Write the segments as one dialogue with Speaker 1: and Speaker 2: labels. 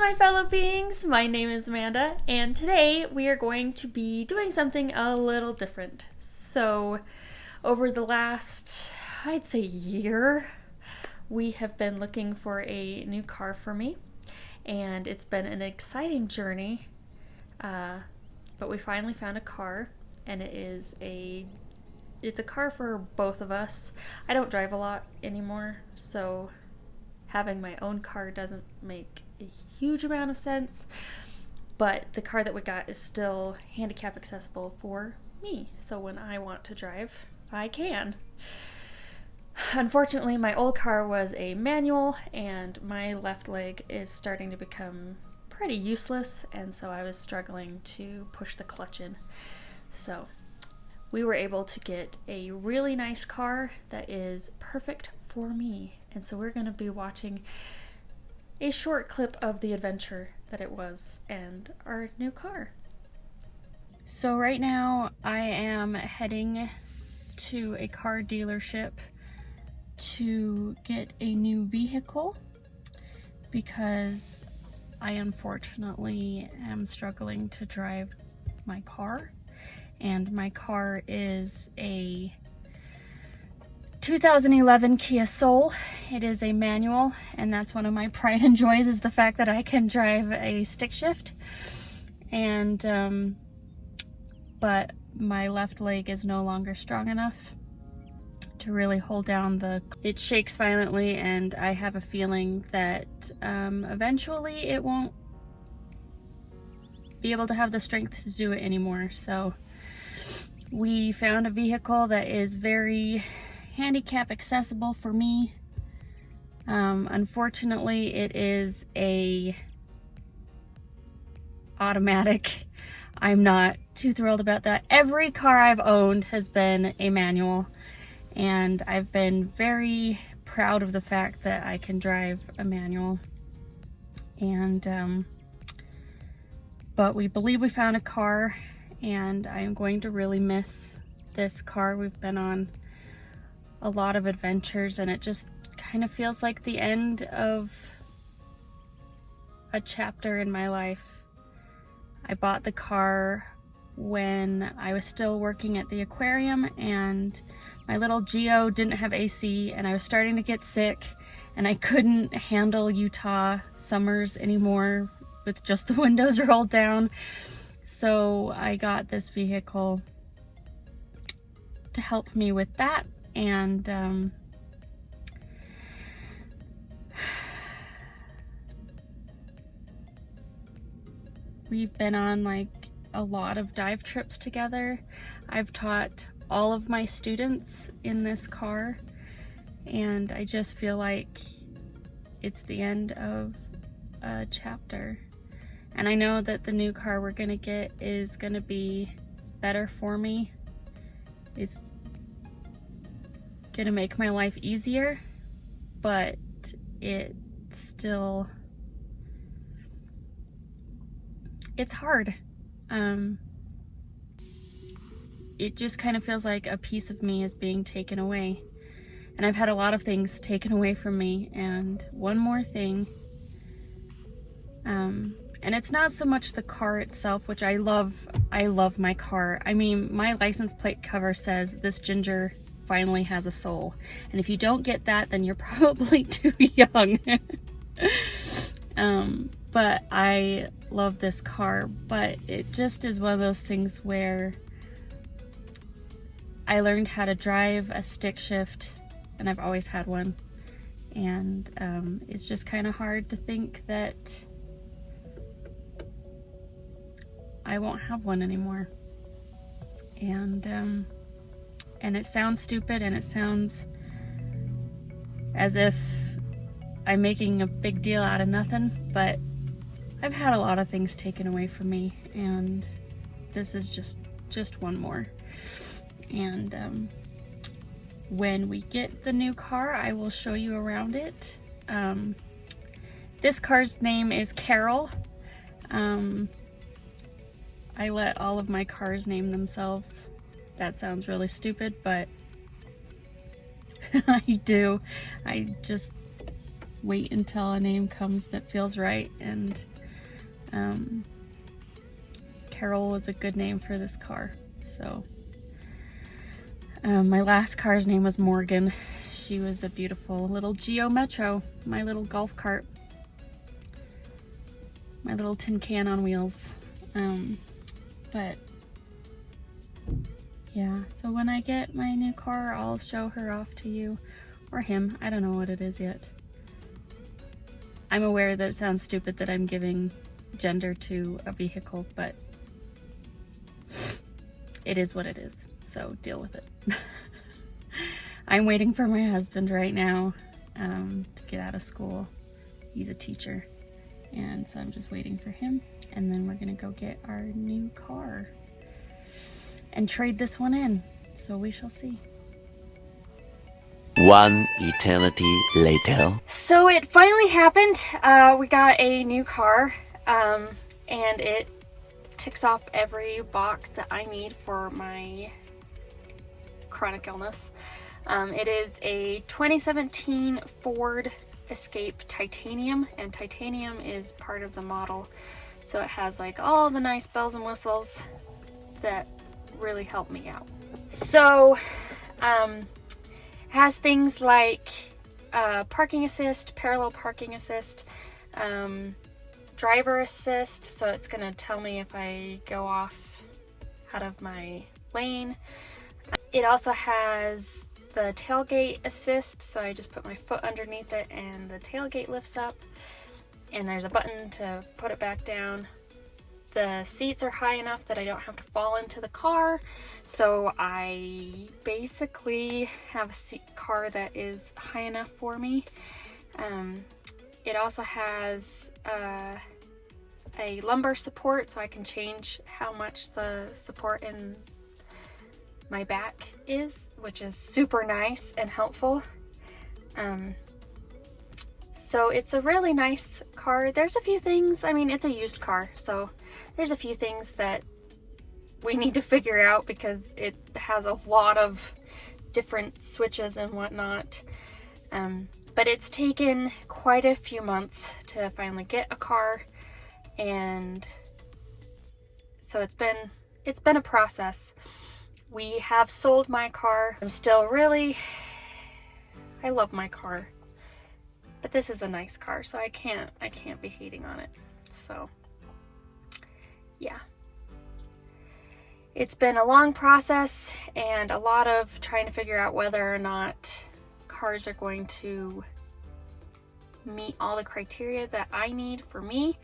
Speaker 1: my fellow beings. My name is Amanda, and today we are going to be doing something a little different. So, over the last, I'd say, year, we have been looking for a new car for me, and it's been an exciting journey, but we finally found a car, and it's a car for both of us. I don't drive a lot anymore, so having my own car doesn't make a huge amount of sense, but the car that we got is still handicap accessible for me, so when I want to drive, I can. Unfortunately, my old car was a manual, and my left leg is starting to become pretty useless, and so I was struggling to push the clutch in. So we were able to get a really nice car that is perfect for me. And so we're going to be watching a short clip of the adventure that it was and our new car. So right now I am heading to a car dealership to get a new vehicle because I unfortunately am struggling to drive my car. And my car is a 2011 Kia Soul. It is a manual, and that's one of my pride and joys, is the fact that I can drive a stick shift. And but my left leg is no longer strong enough to really hold down it shakes violently, and I have a feeling that eventually it won't be able to have the strength to do it anymore. So we found a vehicle that is very handicap accessible for me. Unfortunately, it is a automatic. I'm not too thrilled about that. Every car I've owned has been a manual, and I've been very proud of the fact that I can drive a manual. And but we believe we found a car, and I'm going to really miss this car. We've been on a lot of adventures, and it just kind of feels like the end of a chapter in my life. I bought the car when I was still working at the aquarium, and my little Geo didn't have AC, and I was starting to get sick, and I couldn't handle Utah summers anymore with just the windows rolled down. So I got this vehicle to help me with that. And we've been on like a lot of dive trips together. I've taught all of my students in this car, and I just feel like it's the end of a chapter. And I know that the new car we're gonna get is gonna be better for me. It's gonna make my life easier, but it's hard. It just kind of feels like a piece of me is being taken away, and I've had a lot of things taken away from me, and one more thing. And it's not so much the car itself, which I love my car. I mean, my license plate cover says, "This ginger finally has a soul." And if you don't get that, then you're probably too young. But I love this car, but it just is one of those things where I learned how to drive a stick shift, and I've always had one. And it's just kind of hard to think that I won't have one anymore. And it sounds stupid, and it sounds as if I'm making a big deal out of nothing, but I've had a lot of things taken away from me, and this is just one more. And when we get the new car, I will show you around it. This car's name is Carol. I let all of my cars name themselves. That sounds really stupid, but I do. I just wait until a name comes that feels right, and Carol was a good name for this car. So my last car's name was Morgan. She was a beautiful little Geo Metro, my little golf cart, my little tin can on wheels. But yeah, so when I get my new car, I'll show her off to you, or him. I don't know what it is yet. I'm aware that it sounds stupid that I'm giving gender to a vehicle, but it is what it is, so deal with it. I'm waiting for my husband right now to get out of school. He's a teacher, and so I'm just waiting for him, and then we're gonna go get our new car and trade this one in, so we shall see.
Speaker 2: One eternity later.
Speaker 1: So it finally happened. We got a new car, and it ticks off every box that I need for my chronic illness. It is a 2017 Ford Escape Titanium, and titanium is part of the model, so it has like all the nice bells and whistles that really help me out. So has things like parking assist, parallel parking assist, driver assist, so it's gonna tell me if I go off out of my lane. It also has the tailgate assist, so I just put my foot underneath it and the tailgate lifts up, and there's a button to put it back down. The seats are high enough that I don't have to fall into the car, so I basically have a car that is high enough for me. It also has a lumbar support, so I can change how much the support in my back is, which is super nice and helpful. So it's a really nice car. There's a few things, I mean, it's a used car, so there's a few things that we need to figure out because it has a lot of different switches and whatnot. But it's taken quite a few months to finally get a car, and so it's been a process. We have sold my car. I love my car, but this is a nice car, so I can't be hating on it. So yeah, it's been a long process and a lot of trying to figure out whether or not cars are going to meet all the criteria that I need for me.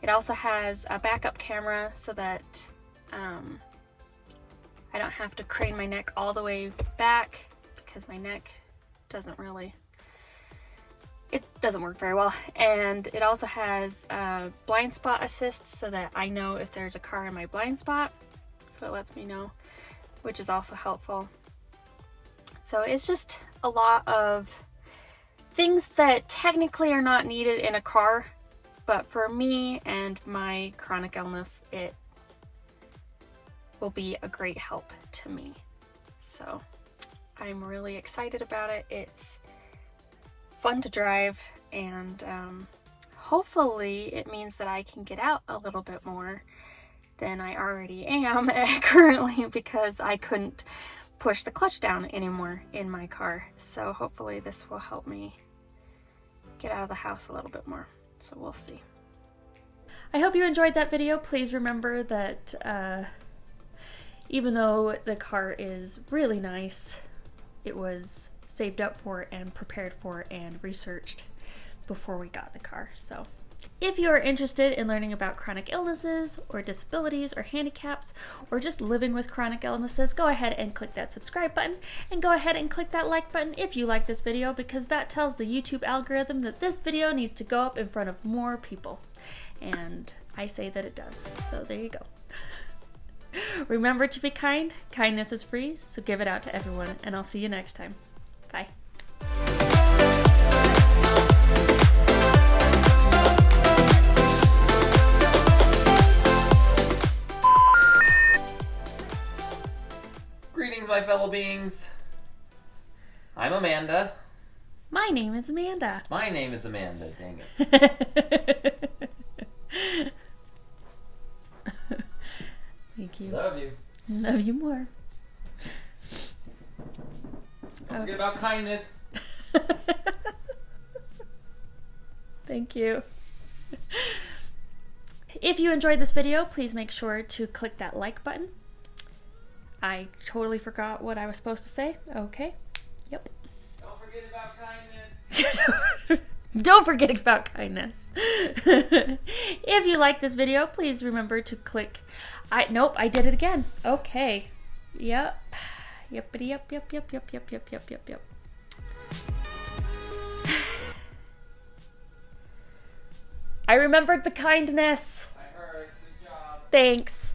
Speaker 1: It also has a backup camera so that I don't have to crane my neck all the way back, because my neck doesn't work very well. And it also has blind spot assist so that I know if there's a car in my blind spot, so it lets me know, which is also helpful. So it's just a lot of things that technically are not needed in a car, but for me and my chronic illness, it will be a great help to me. So I'm really excited about it. It's fun to drive, and hopefully it means that I can get out a little bit more than I already am currently, because I couldn't push the clutch down anymore in my car. So hopefully this will help me get out of the house a little bit more. So we'll see. I hope you enjoyed that video. Please remember that even though the car is really nice, it was saved up for and prepared for and researched before we got the car. So if you are interested in learning about chronic illnesses or disabilities or handicaps, or just living with chronic illnesses, go ahead and click that subscribe button, and go ahead and click that like button if you like this video, because that tells the YouTube algorithm that this video needs to go up in front of more people. And I say that it does. So there you go. Remember to be kind. Kindness is free, so give it out to everyone, and I'll see you next time. Bye.
Speaker 3: Greetings, my fellow beings. I'm Amanda.
Speaker 1: My name is Amanda.
Speaker 3: My name is Amanda, dang it.
Speaker 1: you.
Speaker 3: Love you.
Speaker 1: Love you more.
Speaker 3: Don't forget about kindness.
Speaker 1: Thank you. If you enjoyed this video, please make sure to click that like button. I totally forgot what I was supposed to say. Okay. Yep.
Speaker 3: Don't forget about kindness.
Speaker 1: Don't forget about kindness. If you like this video, please remember to click. Nope, I did it again. Okay. Yep. Yep. I remembered the kindness.
Speaker 3: I heard. Good job.
Speaker 1: Thanks.